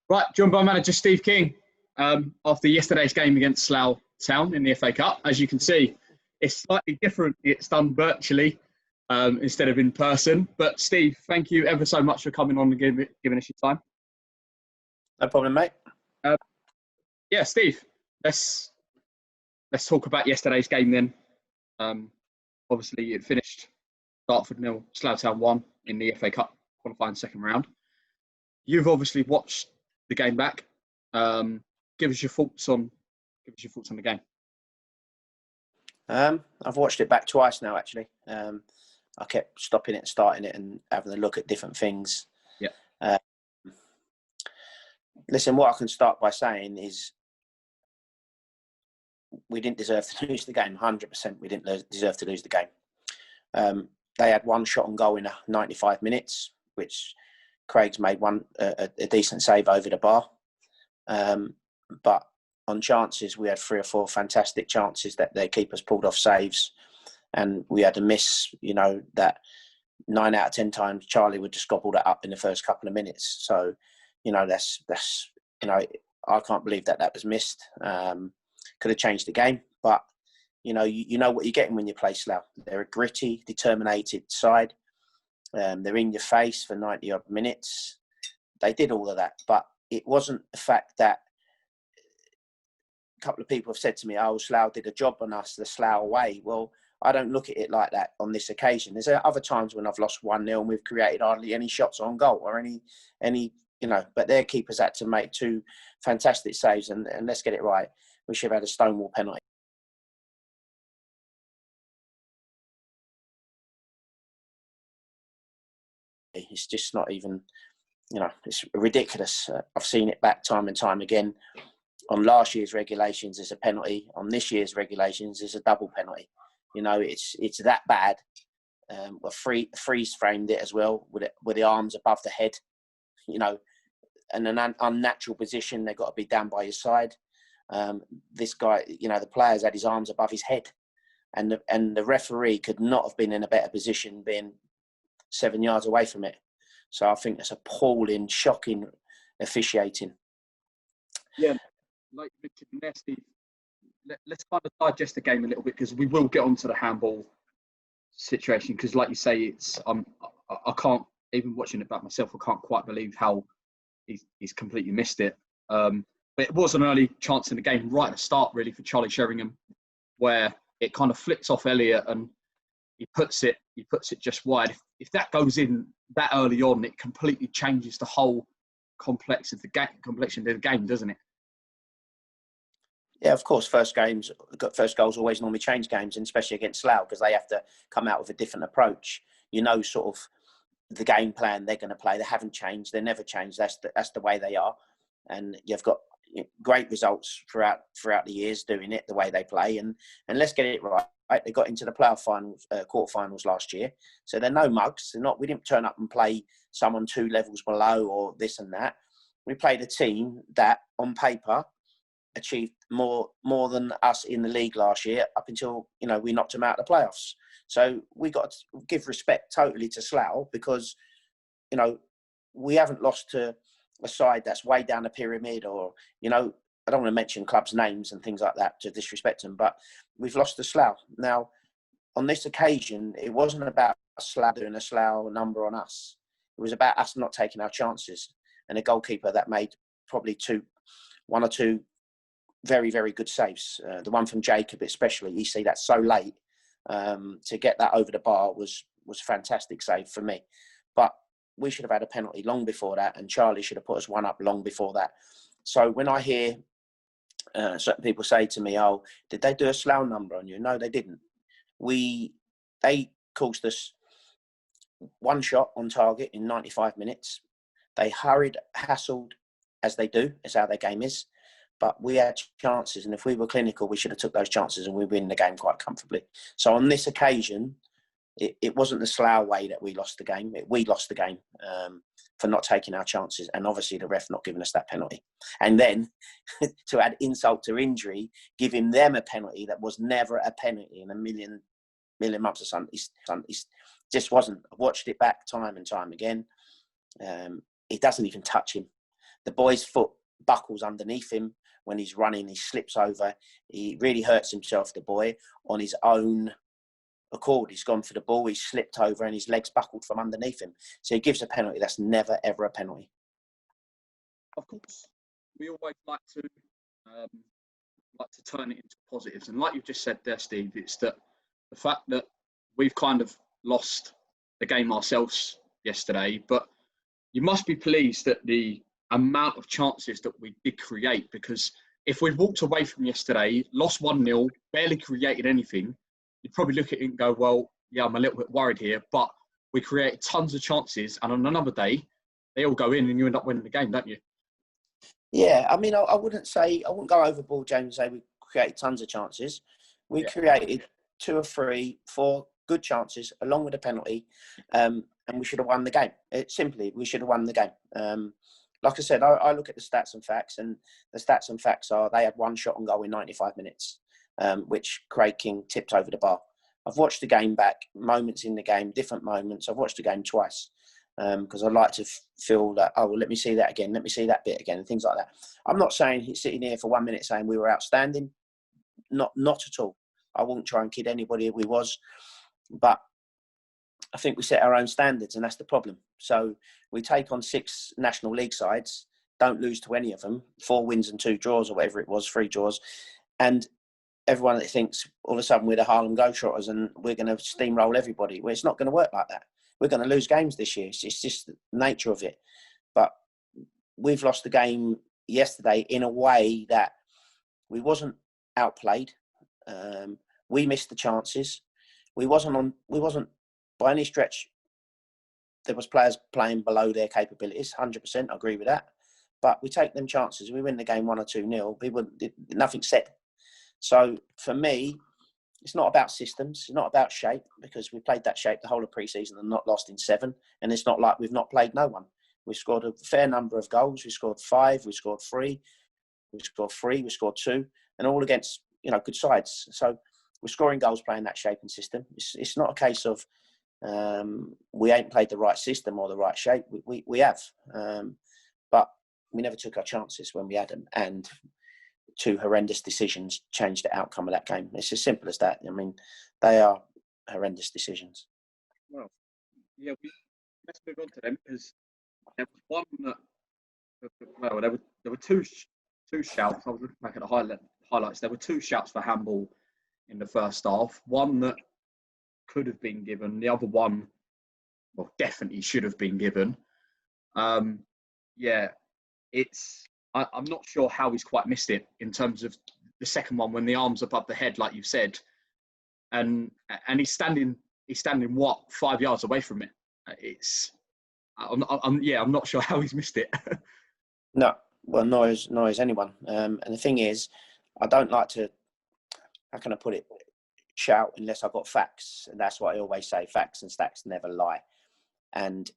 Right, joined by manager Steve King after yesterday's game against Slough Town in the FA Cup. As you can see, it's slightly different. It's done virtually instead of in person. But Steve, thank you ever so much for coming on and giving us your time. No problem, mate. Yeah, Steve, let's talk about yesterday's game then. Obviously, it finished Dartford 0, Slough Town 1 in the FA Cup qualifying second round. You've obviously watched the game back. Give us your thoughts on the game. I've watched it back twice now, actually. I kept stopping it and starting it and having a look at different things. Yeah. Listen, what I can start by saying is we didn't deserve to lose the game. 100%, we didn't deserve to lose the game. They had one shot on goal in 95 minutes, which Craig's made a decent save over the bar. But on chances, we had 3 or 4 fantastic chances that their keepers pulled off saves. And we had a miss, that 9 out of 10 times Charlie would just gobble that up in the first couple of minutes. So, that's I can't believe that was missed. Could have changed the game, but you know what you're getting when you play Slough. They're a gritty, determined side. They're in your face for 90 odd minutes. They did all of that, but it wasn't the fact that a couple of people have said to me, "Oh, Slough did a job on us the Slough way." Well, I don't look at it like that on this occasion. There's other times when I've lost 1-0 and we've created hardly any shots on goal or any. But their keepers had to make 2 fantastic saves, and let's get it right. We should have had a Stonewall penalty. It's just not even, it's ridiculous. I've seen it back time and time again. On last year's regulations, there's a penalty. On this year's regulations, there's a double penalty. It's that bad. Freeze framed it as well with the arms above the head. In an unnatural position, they've got to be down by his side. This guy, the player's had his arms above his head, and the referee could not have been in a better position, being 7 yards away from it. So I think that's appalling, shocking officiating. Yeah, like you mentioned there, Steve, let's kind of digest the game a little bit, because we will get onto the handball situation. Because, like you say, it's I can't, even watching it back myself, I can't quite believe how he's completely missed it. But it was an early chance in the game, right at the start, really, for Charlie Sheringham, where it kind of flicks off Elliott and he puts it just wide. If that goes in that early on, it completely changes the whole complexion of the game, doesn't it? Yeah, of course. First goals always normally change games, and especially against Slough, because they have to come out with a different approach. Sort of the game plan they're going to play. They haven't changed. They never change. That's the way they are. And you've got great results throughout the years doing it the way they play. And let's get it right. They got into the playoff finals, quarterfinals last year. So they're no mugs. We didn't turn up and play someone 2 levels below or this and that. We played a team that, on paper, achieved more than us in the league last year, up until we knocked them out of the playoffs. So we got to give respect totally to Slough, because we haven't lost to a side that's way down the pyramid, or I don't want to mention clubs' names and things like that to disrespect them, but we've lost to Slough. Now, on this occasion, it wasn't about Slough doing a Slough number on us. It was about us not taking our chances, and a goalkeeper that made probably 1 or 2 very, very good saves. The one from Jacob, especially, you see that so late, to get that over the bar was a fantastic save for me. But we should have had a penalty long before that, and Charlie should have put us 1 up long before that. So when I hear certain people say to me, "Oh, did they do a Slough number on you?" No, they didn't. They caused us 1 shot on target in 95 minutes. They hurried, hassled, as they do. It's how their game is. But we had chances, and if we were clinical, we should have took those chances, and we win the game quite comfortably. So on this occasion, it wasn't the Slough way that we lost the game. We lost the game for not taking our chances, and obviously the ref not giving us that penalty. And then, to add insult to injury, giving them a penalty that was never a penalty in a million months or something. It just wasn't. I've watched it back time and time again. It doesn't even touch him. the boy's foot buckles underneath him when he's running. He slips over. He really hurts himself, the boy, on his own accord. He's gone for the ball. He's slipped over and his legs buckled from underneath him. So he gives a penalty. That's never, ever a penalty. Of course, we always like to turn it into positives. And like you just said there, Steve, it's that the fact that we've kind of lost the game ourselves yesterday, but you must be pleased at the amount of chances that we did create, because if we'd walked away from yesterday, lost 1-0, barely created anything, you'd probably look at it and go, well, yeah, I'm a little bit worried here, but we created tons of chances, and on another day, they all go in and you end up winning the game, don't you? Yeah, I mean, I wouldn't go overboard, James, and say we created tons of chances. We created 2 or 3, 4 good chances along with a penalty, and we should have won the game. We should have won the game. Like I said, I look at the stats and facts, and the stats and facts are they had 1 shot on goal in 95 minutes, which Craig King tipped over the bar. I've watched the game back, moments in the game, different moments. I've watched the game twice. Because I like to feel that, oh, well, let me see that again, let me see that bit again, and things like that. I'm not saying he's sitting here for 1 minute saying we were outstanding. Not at all. I won't try and kid anybody if we was. But I think we set our own standards, and that's the problem. So we take on 6 National League sides, don't lose to any of them, 4 wins and 2 draws or whatever it was, 3 draws. And everyone thinks all of a sudden we're the Harlem Globetrotters and we're going to steamroll everybody. Well, it's not going to work like that. We're going to lose games this year. It's just the nature of it. But we've lost the game yesterday in a way that we wasn't outplayed. We missed the chances. We wasn't by any stretch. There was players playing below their capabilities. 100%, I agree with that. But we take them chances. We win the game 1 or 2-0. Nothing said. So for me, it's not about systems. It's not about shape, because we played that shape the whole of pre-season and not lost in 7. And it's not like we've not played no one. We scored a fair number of goals. We scored 5. We scored 3. We scored 3. We scored 2, and all against good sides. So we're scoring goals playing that shape and system. It's not a case of we ain't played the right system or the right shape. We have, but we never took our chances when we had them, and 2 horrendous decisions changed the outcome of that game. It's as simple as that. I mean, they are horrendous decisions. Well, yeah, let's move on to them, because there was one that, there were two shouts. I was looking back at the highlights. There were 2 shouts for handball in the first half. One that could have been given. The other one, well, definitely should have been given. I'm not sure how he's quite missed it in terms of the second one when the arm's above the head, like you said, and he's standing what, 5 yards away from it. I'm not sure how he's missed it. No, well, nor is anyone. And the thing is, I don't like to, how can I put it, shout unless I've got facts, and that's what I always say: facts and stats never lie. And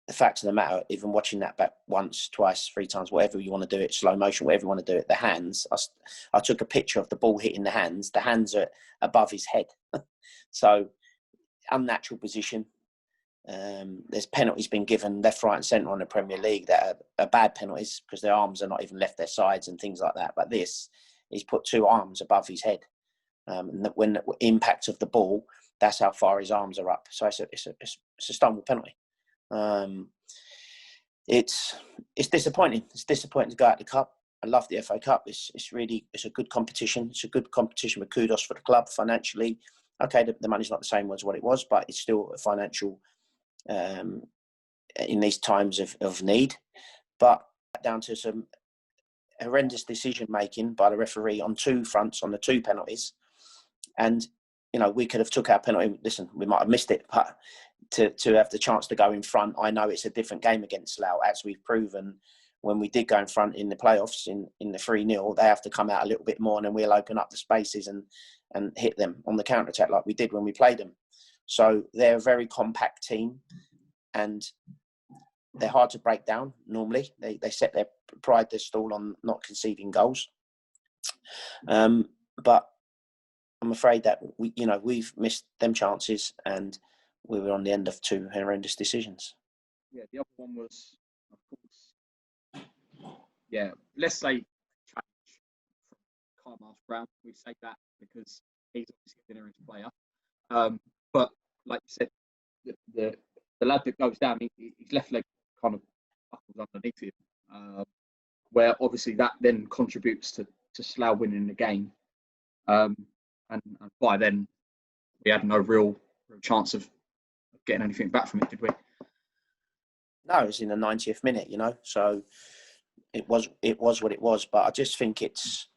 the fact of the matter, even watching that back once, twice, 3 times, whatever you want to do it, slow motion, whatever you want to do it, the hands, I took a picture of the ball hitting the hands are above his head. So unnatural position. There's penalties been given left, right and centre on the Premier League that are bad penalties, because their arms are not even left their sides and things like that. But this, he's put 2 arms above his head. And when the impact of the ball, that's how far his arms are up. So it's a stumble penalty. It's disappointing. It's disappointing to go out the cup. I love the FA Cup. It's a good competition. It's a good competition with kudos for the club financially. Okay, the money's not the same as what it was, but it's still a financial in these times of need. But down to some horrendous decision making by the referee on 2 fronts on the 2 penalties, and we could have took our penalty. Listen, we might have missed it, but to have the chance to go in front, I know it's a different game against Slough, as we've proven. When we did go in front in the playoffs in the 3-0, they have to come out a little bit more, and then we'll open up the spaces and hit them on the counter attack like we did when we played them. So they're a very compact team, and they're hard to break down. Normally, they set their pride, their stall on not conceding goals. But I'm afraid that we've missed them chances, and we were on the end of 2 horrendous decisions. Yeah, the other one was of course, yeah, let's say change from Carmiles Brown. We say that because he's obviously been there as a player. But like you said, the lad that goes down, his left leg kind of buckles underneath him, where obviously that then contributes to Slough winning the game. And by then, we had no real chance of getting anything back from it, did we? No, it was in the 90th minute, you know. So it was what it was. But I just think it's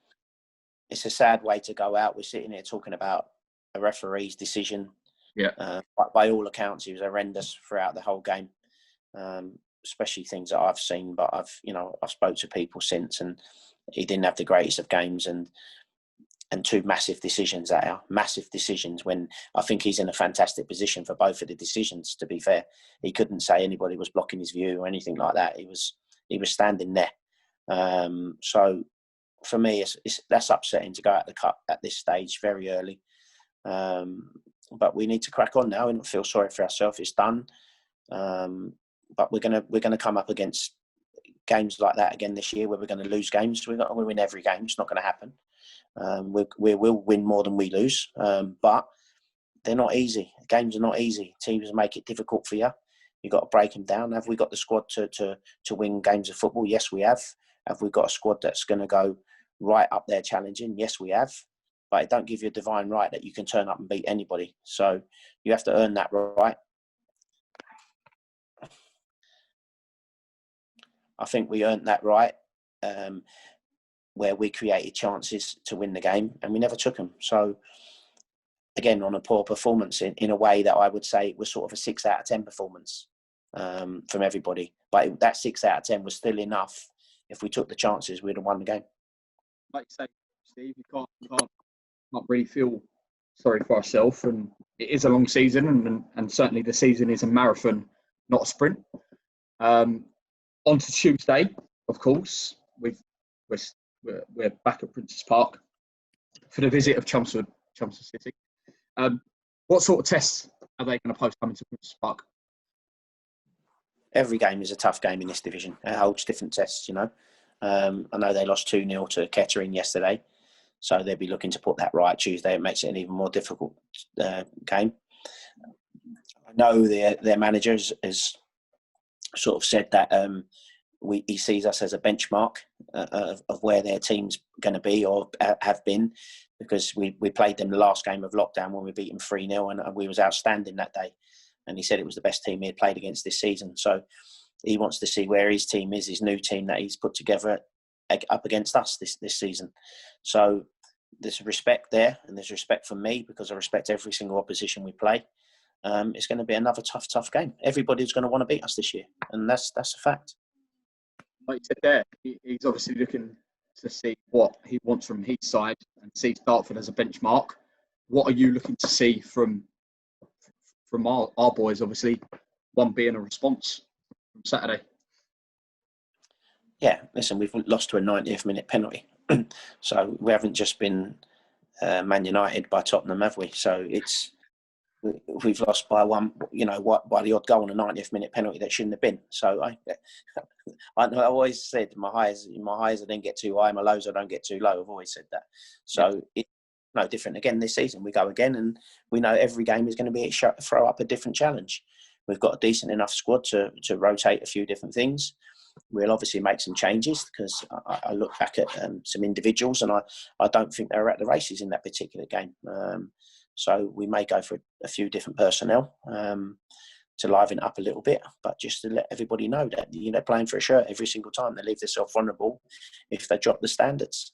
a sad way to go out. We're sitting here talking about a referee's decision. Yeah. By all accounts, he was horrendous throughout the whole game, especially things that I've seen. But I've spoke to people since, and he didn't have the greatest of games, and two massive decisions massive decisions, when I think he's in a fantastic position for both of the decisions, to be fair. He couldn't say anybody was blocking his view or anything like that. He was standing there. So for me, that's upsetting to go out the cup at this stage very early. But we need to crack on now and not feel sorry for ourselves. It's done. But we're gonna come up against games like that again this year, where we're going to lose games. We're not going to win every game. It's not going to happen. We will win more than we lose, but they're not easy. Games are not easy. Teams make it difficult for you. You've got to break them down. Have we got the squad to win games of football? Yes, we have. Have we got a squad that's going to go right up there challenging? Yes, we have. But it don't give you a divine right that you can turn up and beat anybody. So you have to earn that right. I think we earned that right, where we created chances to win the game and we never took them. So again, on a poor performance in a way that I would say it was sort of a 6 out of 10 performance from everybody. But that 6 out of 10 was still enough. If we took the chances, we'd have won the game. Like you say, Steve, you can't really feel sorry for ourselves, and it is a long season, and certainly the season is a marathon, not a sprint. On to Tuesday, of course. We're back at Princes Park for the visit of Chelmsford City. What sort of tests are they going to post coming to Princes Park? Every game is a tough game in this division. It holds different tests, you know. I know they lost 2-0 to Kettering yesterday, so they'll be looking to put that right Tuesday. It makes it an even more difficult game. I know their manager has sort of said that he sees us as a benchmark of where their team's going to be or have been, because we played them the last game of lockdown when we beat them 3-0, and we was outstanding that day. And he said it was the best team he had played against this season. So he wants to see where his team is, his new team that he's put together up against us this season. So there's respect there, and there's respect for me because I respect every single opposition we play. It's going to be another tough game. Everybody's going to want to beat us this year, and that's a fact. Like you said there, he's obviously looking to see what he wants from his side and sees Dartford as a benchmark. What are you looking to see from our boys, obviously, one being a response from Saturday? Yeah, listen, we've lost to a 90th minute penalty. So we haven't just been Man United by Tottenham, have we? So we've lost by one, you know, by the odd goal on a 90th minute penalty that shouldn't have been. So I always said my highs I don't get too high, my lows I don't get too low. I've always said that. So it's no different again this season. We go again, and we know every game is going to be throw up a different challenge. We've got a decent enough squad to rotate a few different things. We'll obviously make some changes, because I look back at some individuals, and I don't think they were at the races in that particular game. So we may go for a few different personnel to liven it up a little bit, but just to let everybody know that, you know, playing for a shirt every single time, they leave themselves vulnerable if they drop the standards.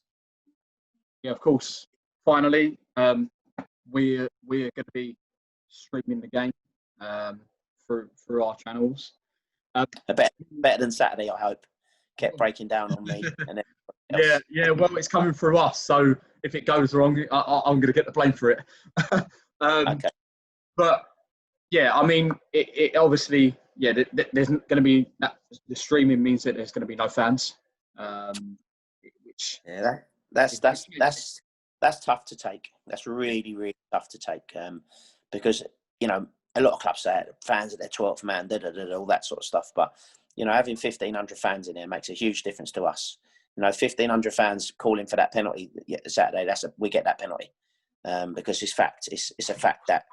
Yeah, of course. Finally, we're going to be streaming the game through our channels. Better than Saturday, I hope. Kept breaking down on me. And yeah. Well, it's coming through us, so if it goes wrong, I'm going to get the blame for it. Okay. But yeah, I mean, it obviously, there's going to be that. The streaming means that there's going to be no fans. Which that's tough to take. That's really, really tough to take, because, you know, a lot of clubs say fans at their 12th man, all that sort of stuff. But You know, having 1,500 fans in there makes a huge difference to us. You know, 1,500 fans calling for that penalty Saturday, we get that penalty. Because it's fact. It's a fact that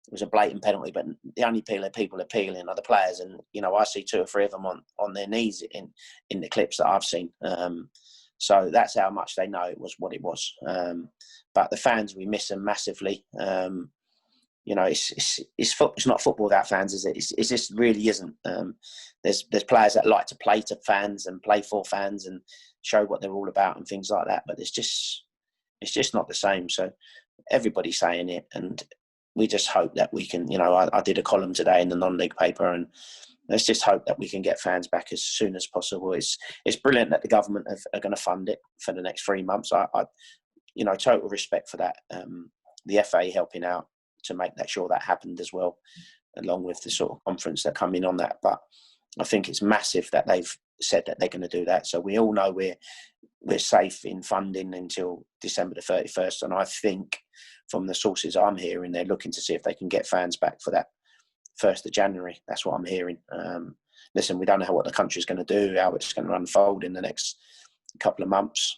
it was a blatant penalty, but the only people appealing are the players. And, you know, I see 2 or 3 of them on their knees in the clips that I've seen. So that's how much they know it was what it was. But the fans, we miss them massively. You know, it's not football without fans, is it? It just really isn't. There's players that like to play to fans and play for fans and show what they're all about and things like that. But it's just not the same. So everybody's saying it, and we just hope that we can. You know, I did a column today in the non-league paper, and let's just hope that we can get fans back as soon as possible. It's brilliant that the government are going to fund it for the next 3 months. I you know, total respect for that. The FA helping out to make sure that happened as well, along with the sort of conference that come in on that. But I think it's massive that they've said that they're going to do that. So we all know we're safe in funding until December the 31st. And I think from the sources I'm hearing, they're looking to see if they can get fans back for that 1st of January. That's what I'm hearing. Listen, we don't know what the country's going to do, how it's going to unfold in the next couple of months.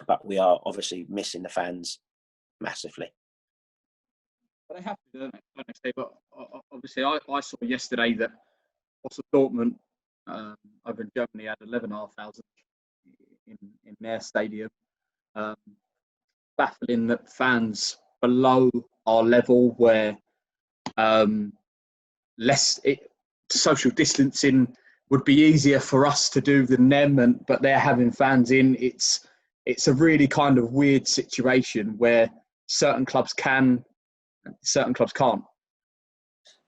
But we are obviously missing the fans massively. But they have to, don't they? But obviously, I saw yesterday that Bossa Dortmund over in Germany had 11,500 in their stadium. Baffling that fans below our level, where social distancing would be easier for us to do than them, but they're having fans in. It's a really kind of weird situation where certain clubs can, certain clubs can't.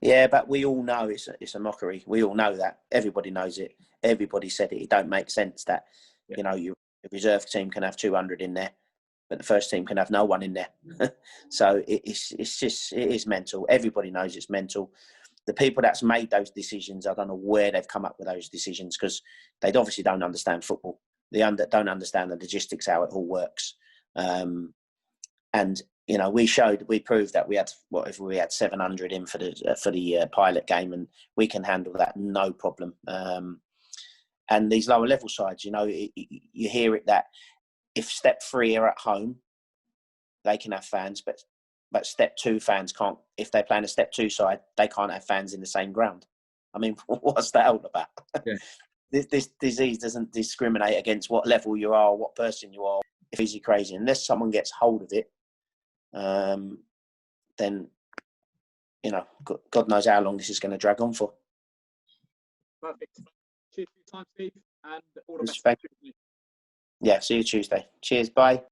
Yeah, but we all know it's a mockery. We all know that. Everybody knows it. Everybody said it. It don't make sense that, you know, your reserve team can have 200 in there, but the first team can have no one in there. So it is mental. Everybody knows it's mental. The people that's made those decisions, I don't know where they've come up with those decisions, because they obviously don't understand football. They don't understand the logistics, how it all works. And you know, we proved that we had 700 in for the pilot game, and we can handle that no problem. And these lower level sides, you know, you hear it that if step 3 are at home, they can have fans, but step 2 fans can't. If they're playing a step 2 side, they can't have fans in the same ground. I mean, what's that all about? Yeah. This disease doesn't discriminate against what level you are, what person you are. It's easy crazy. Unless someone gets hold of it, then, you know, God knows how long this is going to drag on for. Perfect. Cheers for your time, Steve, and all the best. Yeah, see you Tuesday. Cheers, bye.